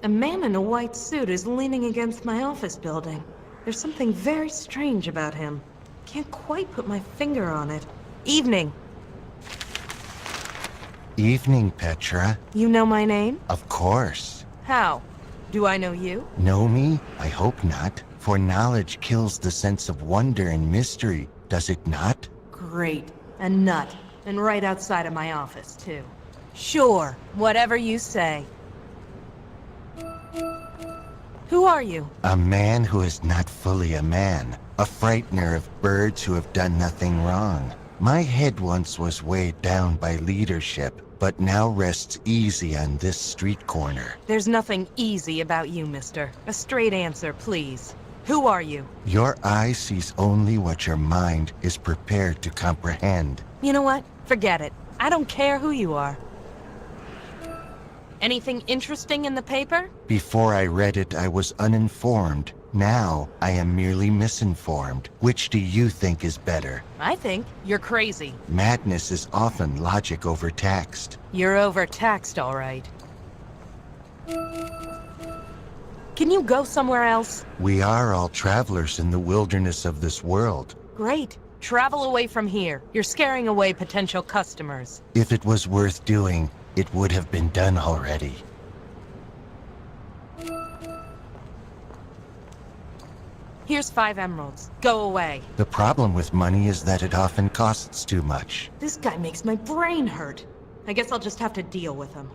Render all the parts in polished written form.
A man in a white suit is leaning against my office building. There's something very strange about him. Can't quite put my finger on it. Evening. Evening, Petra. You know my name? Of course. How? Do I know you? Know me? I hope not. For knowledge kills the sense of wonder and mystery, does it not? Great. A nut. And right outside of my office, too. Sure. Whatever you say. Who are you? A man who is not fully a man. A frightener of birds who have done nothing wrong. My head once was weighed down by leadership, but now rests easy on this street corner. There's nothing easy about you, mister. A straight answer, please. Who are you? Your eye sees only what your mind is prepared to comprehend. You know what? Forget it. I don't care who you are. Anything interesting in the paper? Before I read it, I was uninformed. Now, I am merely misinformed. Which do you think is better? I think you're crazy. Madness is often logic overtaxed. You're overtaxed, all right. Can you go somewhere else? We are all travelers in the wilderness of this world. Great. Travel away from here. You're scaring away potential customers. If it was worth doing, it would have been done already. Here's 5 emeralds. Go away. The problem with money is that it often costs too much. This guy makes my brain hurt. I guess I'll just have to deal with him.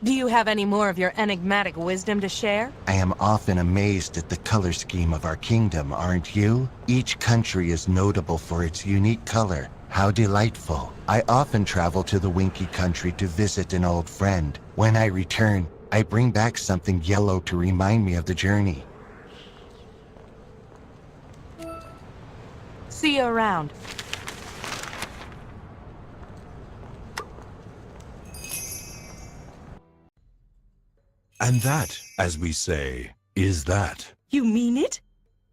Do you have any more of your enigmatic wisdom to share? I am often amazed at the color scheme of our kingdom, aren't you? Each country is notable for its unique color. How delightful. I often travel to the Winky country to visit an old friend. When I return, I bring back something yellow to remind me of the journey. See you around. And that, as we say, is that. You mean it?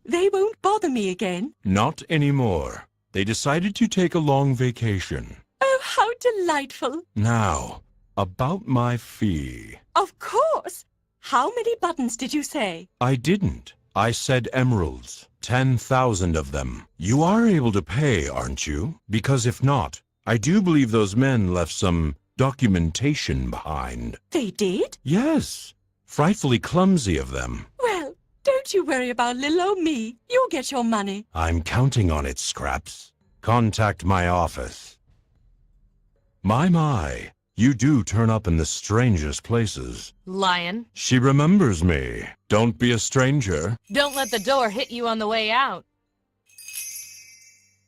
They won't bother me again? Not anymore. They decided to take a long vacation. Oh, how delightful. Now, about my fee. Of course. How many buttons did you say? I didn't. I said emeralds. 10,000 of them. You are able to pay, aren't you? Because if not, I do believe those men left some documentation behind. They did? Yes. Frightfully clumsy of them. Well, don't you worry about little old me. You'll get your money. I'm counting on it, Scraps. Contact my office. My, you do turn up in the strangest places. Lion. She remembers me. Don't be a stranger. Don't let the door hit you on the way out.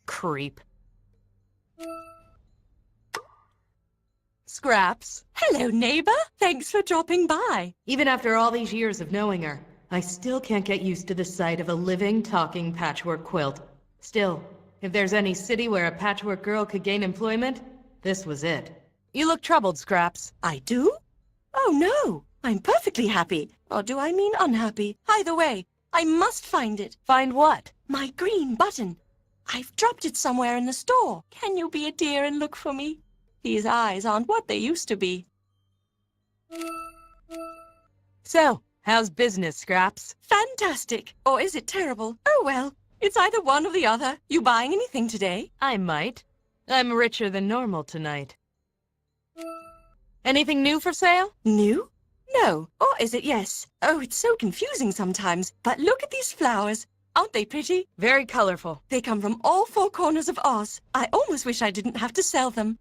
Creep. Scraps. Hello, neighbor. Thanks for dropping by. Even after all these years of knowing her, I still can't get used to the sight of a living, talking patchwork quilt. Still, if there's any city where a patchwork girl could gain employment, this was it. You look troubled, Scraps. I do? Oh, no. I'm perfectly happy. Or do I mean unhappy? Either way, I must find it. Find what? My green button. I've dropped it somewhere in the store. Can you be a dear and look for me? These eyes aren't what they used to be. So, how's business, Scraps? Fantastic. Or is it terrible? Oh, well. It's either one or the other. You buying anything today? I might. I'm richer than normal tonight. Anything new for sale? New? No. Or is it yes? Oh, it's so confusing sometimes. But look at these flowers. Aren't they pretty? Very colorful. They come from all 4 corners of Oz. I almost wish I didn't have to sell them.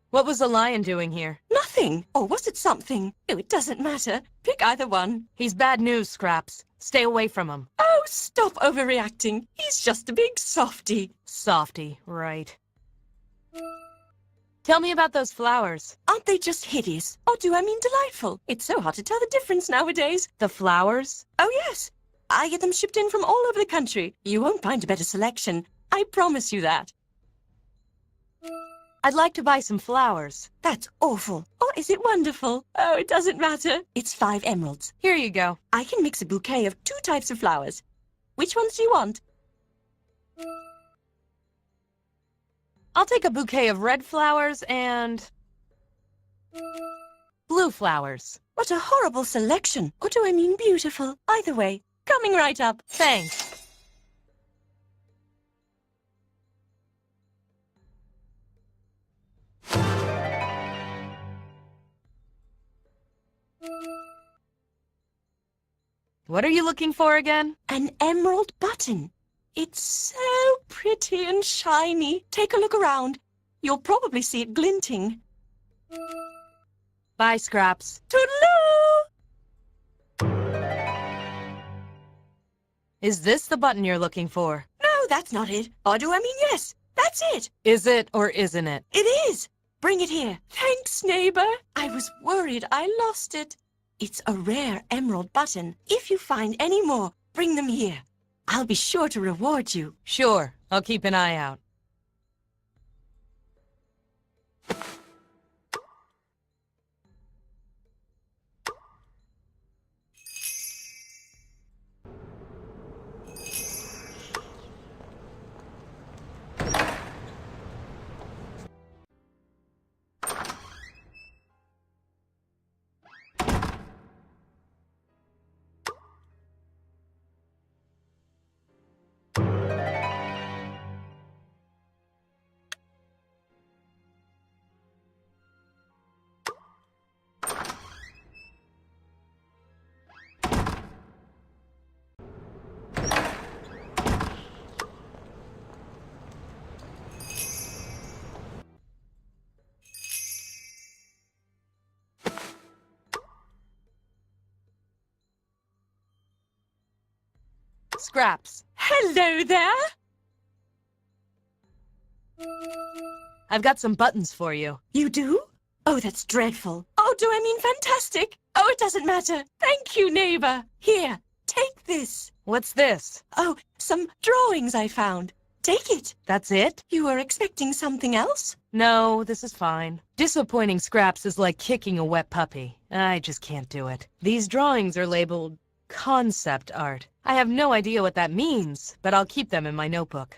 What was the lion doing here? Nothing. Or was it something? Oh, it doesn't matter. Pick either one. He's bad news, Scraps. Stay away from him. Oh, stop overreacting. He's just a big softy. Softy, right. Tell me about those flowers. Aren't they just hideous? Or do I mean delightful? It's so hard to tell the difference nowadays. The flowers? Oh, yes. I get them shipped in from all over the country. You won't find a better selection. I promise you that. I'd like to buy some flowers. That's awful. Or is it wonderful? Oh, it doesn't matter. It's 5 emeralds. Here you go. I can mix a bouquet of 2 types of flowers. Which ones do you want? I'll take a bouquet of red flowers and... Blue flowers. What a horrible selection. Or do I mean beautiful? Either way, coming right up. Thanks. What are you looking for again? An emerald button. It's so pretty and shiny. Take a look around. You'll probably see it glinting. Bye, Scraps. Toodaloo! Is this the button you're looking for? No, that's not it. Or do I mean yes? That's it. Is it or isn't it? It is. Bring it here. Thanks, neighbor. I was worried I lost it. It's a rare emerald button. If you find any more, bring them here. I'll be sure to reward you. Sure, I'll keep an eye out. Scraps. Hello there. I've got some buttons for you. You do? Oh, that's dreadful. Oh, do I mean fantastic? Oh, it doesn't matter. Thank you, neighbor. Here, take this. What's this? Oh, some drawings I found. Take it. That's it? You were expecting something else? No, this is fine. Disappointing Scraps is like kicking a wet puppy. I just can't do it. These drawings are labeled concept art. I have no idea what that means, but I'll keep them in my notebook.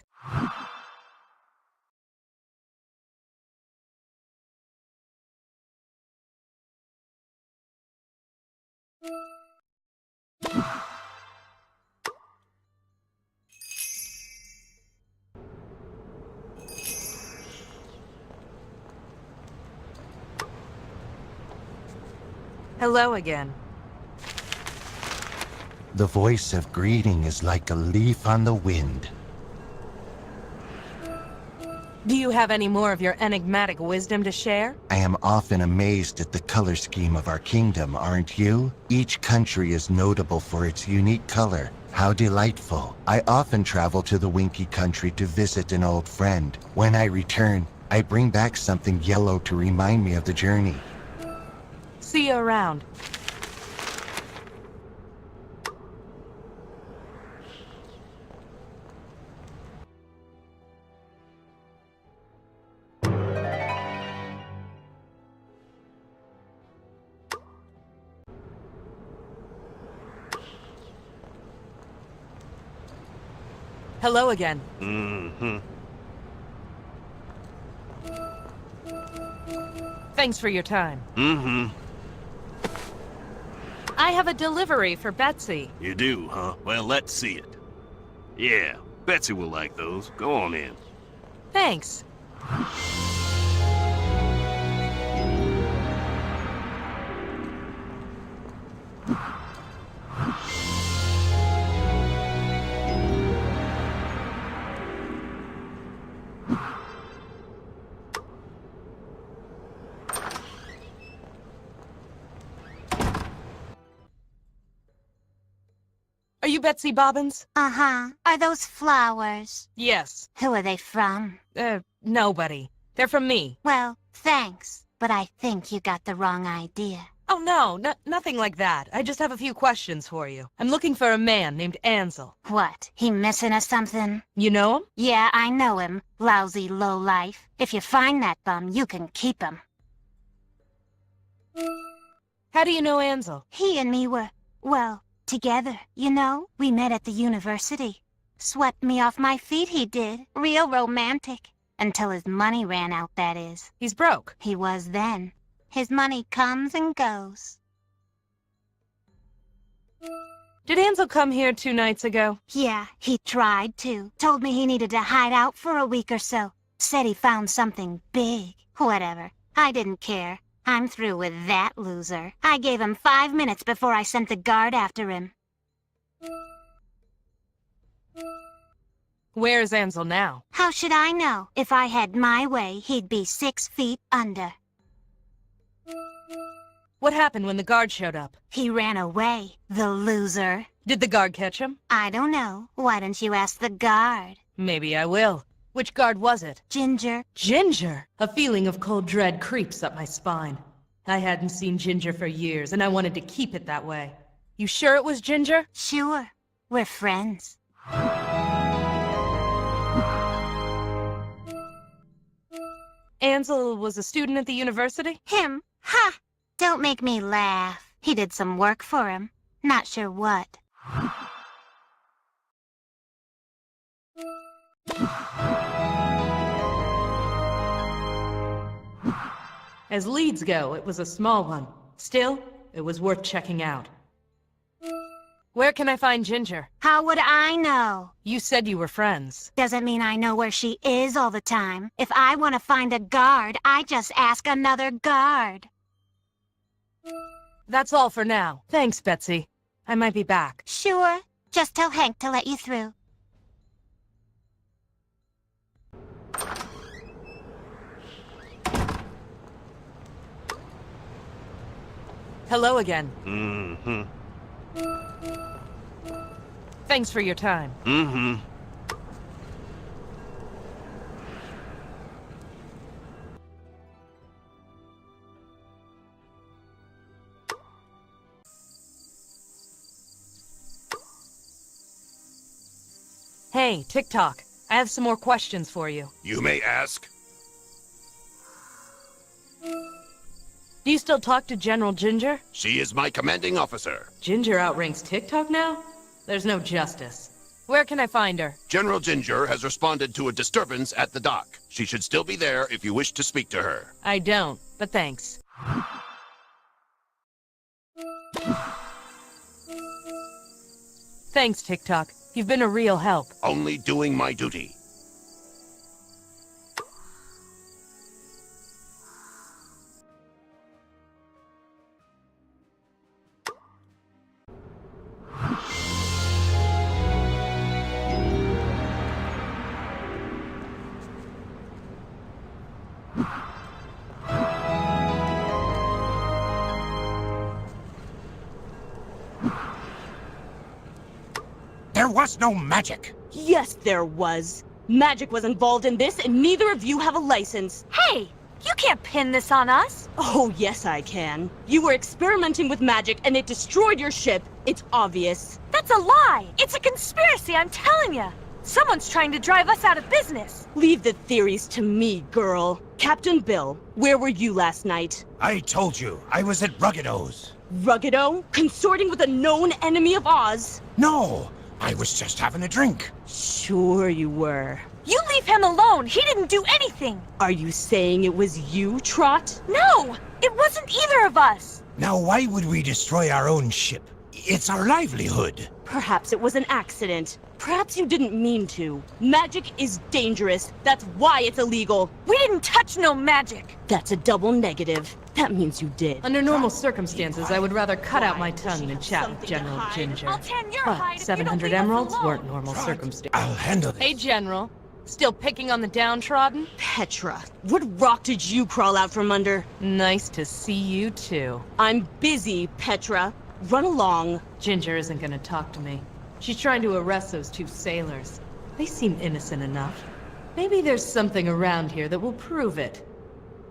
Hello again. The voice of greeting is like a leaf on the wind. Do you have any more of your enigmatic wisdom to share? I am often amazed at the color scheme of our kingdom, aren't you? Each country is notable for its unique color. How delightful. I often travel to the Winky country to visit an old friend. When I return, I bring back something yellow to remind me of the journey. See you around. Hello again. Thanks for your time. I have a delivery for Betsy. You do, huh? Well, let's see it. Yeah, Betsy will like those. Go on in. Thanks. Are you Betsy Bobbins? Uh-huh. Are those flowers? Yes. Who are they from? Nobody. They're from me. Well, thanks, but I think you got the wrong idea. Oh, no, nothing like that. I just have a few questions for you. I'm looking for a man named Ansel. What, he missing or something? You know him? Yeah, I know him. Lousy lowlife. If you find that bum, you can keep him. How do you know Ansel? He and me were, well, together, you know? We met at the university. Swept me off my feet, he did. Real romantic. Until his money ran out, that is. He's broke. He was then. His money comes and goes. Did Ansel come here 2 nights ago? Yeah, he tried to. Told me he needed to hide out for a week or so. Said he found something big. Whatever. I didn't care. I'm through with that loser. I gave him 5 minutes before I sent the guard after him. Where's Ansel now? How should I know? If I had my way, he'd be 6 feet under. What happened when the guard showed up? He ran away, the loser. Did the guard catch him? I don't know. Why don't you ask the guard? Maybe I will. Which guard was it? Ginger. Ginger! A feeling of cold dread creeps up my spine. I hadn't seen Ginger for years, and I wanted to keep it that way. You sure it was Ginger? Sure. We're friends. Ansel was a student at the university? Him? Ha! Don't make me laugh. He did some work for him. Not sure what. As leads go, it was a small one. Still, it was worth checking out. Where can I find Ginger? How would I know? You said you were friends. Doesn't mean I know where she is all the time. If I want to find a guard, I just ask another guard. That's all for now. Thanks, Betsy. I might be back. Sure. Just tell Hank to let you through. Hello again. Mm-hmm. Thanks for your time. Mm-hmm. Hey, TikTok. I have some more questions for you. You may ask. Do you still talk to General Ginger? She is my commanding officer. Ginger outranks TikTok now? There's no justice. Where can I find her? General Ginger has responded to a disturbance at the dock. She should still be there if you wish to speak to her. I don't, but thanks. Thanks, TikTok. You've been a real help. Only doing my duty. There was no magic. Yes, there was. Magic was involved in this, and neither of you have a license. Hey! You can't pin this on us! Oh, yes, I can. You were experimenting with magic, and it destroyed your ship. It's obvious. That's a lie! It's a conspiracy, I'm telling you! Someone's trying to drive us out of business! Leave the theories to me, girl. Captain Bill, where were you last night? I told you, I was at Ruggido's. Ruggido? Consorting with a known enemy of Oz? No, I was just having a drink. Sure you were. You leave him alone! He didn't do anything! Are you saying it was you, Trot? No! It wasn't either of us! Now why would we destroy our own ship? It's our livelihood. Perhaps it was an accident. Perhaps you didn't mean to. Magic is dangerous. That's why it's illegal. We didn't touch no magic! That's a double negative. That means you did. Under normal circumstances, I would rather cut out my tongue than chat with General Ginger. I'll tan your But hide if you don't 700 leave us emeralds alone. weren't normal circumstances. I'll handle this. Hey, General. Still picking on the downtrodden? Petra, what rock did you crawl out from under? Nice to see you, too. I'm busy, Petra. Run along. Ginger isn't gonna talk to me. She's trying to arrest those 2 sailors. They seem innocent enough. Maybe there's something around here that will prove it.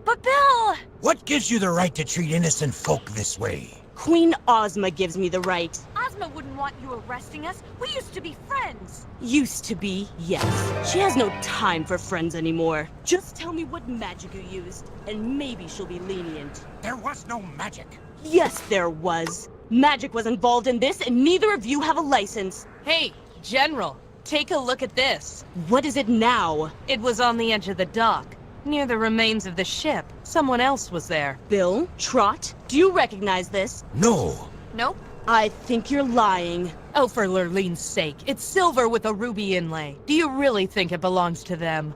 But Bill! What gives you the right to treat innocent folk this way? Queen Ozma gives me the right. Ozma wouldn't want you arresting us. We used to be friends. Used to be, yes. She has no time for friends anymore. Just tell me what magic you used, and maybe she'll be lenient. There was no magic. Yes, there was. Magic was involved in this, and neither of you have a license. Hey, General, take a look at this. What is it now? It was on the edge of the dock. Near the remains of the ship. Someone else was there. Bill? Trot? Do you recognize this? No. Nope. I think you're lying. Oh, for Lurleen's sake. It's silver with a ruby inlay. Do you really think it belongs to them?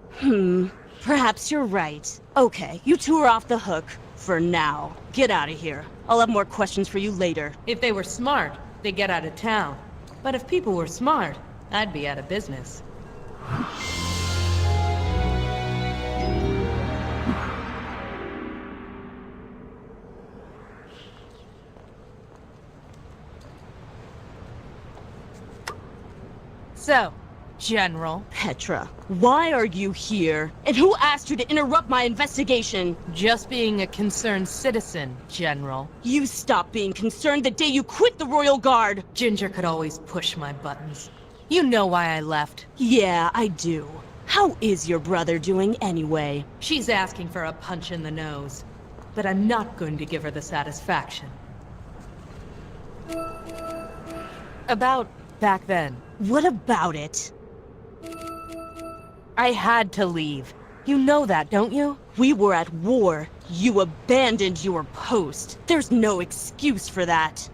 Perhaps you're right. Okay, you two are off the hook. For now. Get out of here. I'll have more questions for you later. If they were smart, they'd get out of town. But if people were smart, I'd be out of business. So, General, Petra, why are you here? And who asked you to interrupt my investigation? just being a concerned citizen, General. You stopped being concerned the day you quit the Royal Guard. Ginger could always push my buttons. You know why I left. Yeah, I do. How is your brother doing anyway? She's asking for a punch in the nose. But I'm not going to give her the satisfaction. About back then. What about it? I had to leave. You know that, don't you? We were at war. You abandoned your post. There's no excuse for that.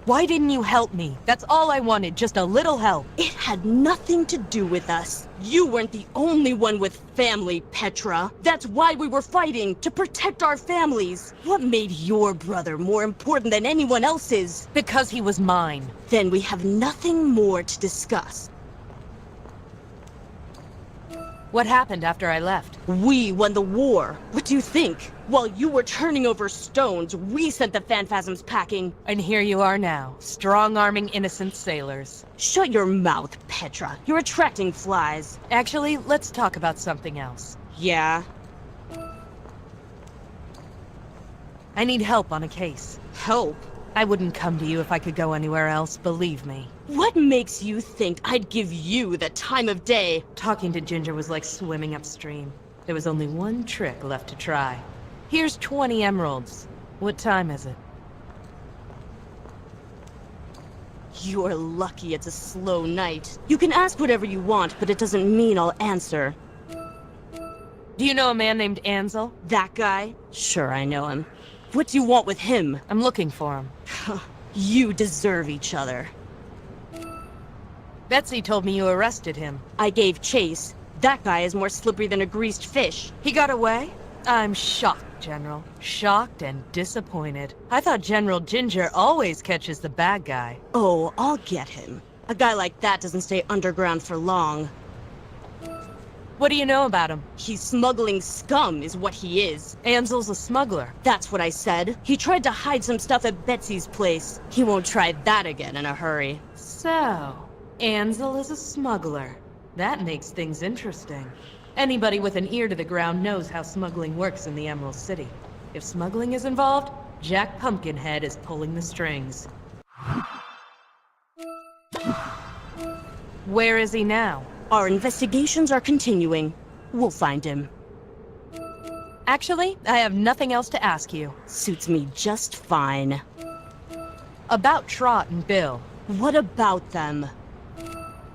Why didn't you help me? That's all I wanted, just a little help. It had nothing to do with us. You weren't the only one with family, Petra. That's why we were fighting, to protect our families. What made your brother more important than anyone else's? Because he was mine. Then we have nothing more to discuss. What happened after I left? We won the war. What do you think? While you were turning over stones, we sent the Phanphasms packing. And here you are now, strong-arming innocent sailors. Shut your mouth, Petra. You're attracting flies. Actually, let's talk about something else. Yeah? I need help on a case. Help? I wouldn't come to you if I could go anywhere else, believe me. What makes you think I'd give you the time of day? Talking to Ginger was like swimming upstream. There was only one trick left to try. Here's 20 emeralds. What time is it? You're lucky it's a slow night. You can ask whatever you want, but it doesn't mean I'll answer. Do you know a man named Ansel? That guy? Sure, I know him. What do you want with him? I'm looking for him. You deserve each other. Betsy told me you arrested him. I gave chase. That guy is more slippery than a greased fish. He got away? I'm shocked, General. Shocked and disappointed. I thought General Ginger always catches the bad guy. Oh, I'll get him. A guy like that doesn't stay underground for long. What do you know about him? He's smuggling scum is what he is. Ansel's a smuggler. That's what I said. He tried to hide some stuff at Betsy's place. He won't try that again in a hurry. So, Ansel is a smuggler. That makes things interesting. Anybody with an ear to the ground knows how smuggling works in the Emerald City. If smuggling is involved, Jack Pumpkinhead is pulling the strings. Where is he now? Our investigations are continuing. We'll find him. Actually, I have nothing else to ask you. Suits me just fine. About Trot and Bill. What about them?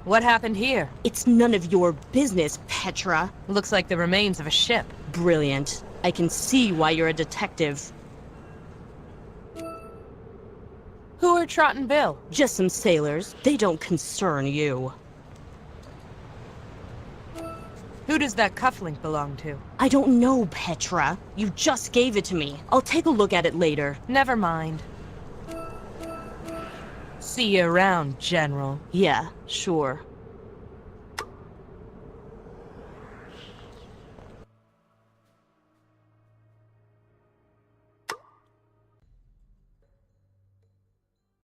What happened here? It's none of your business, Petra. Looks like the remains of a ship. Brilliant. I can see why you're a detective. Who are Trot and Bill? Just some sailors. They don't concern you. Who does that cufflink belong to? I don't know, Petra. You just gave it to me. I'll take a look at it later. Never mind. See you around, General. Yeah, sure.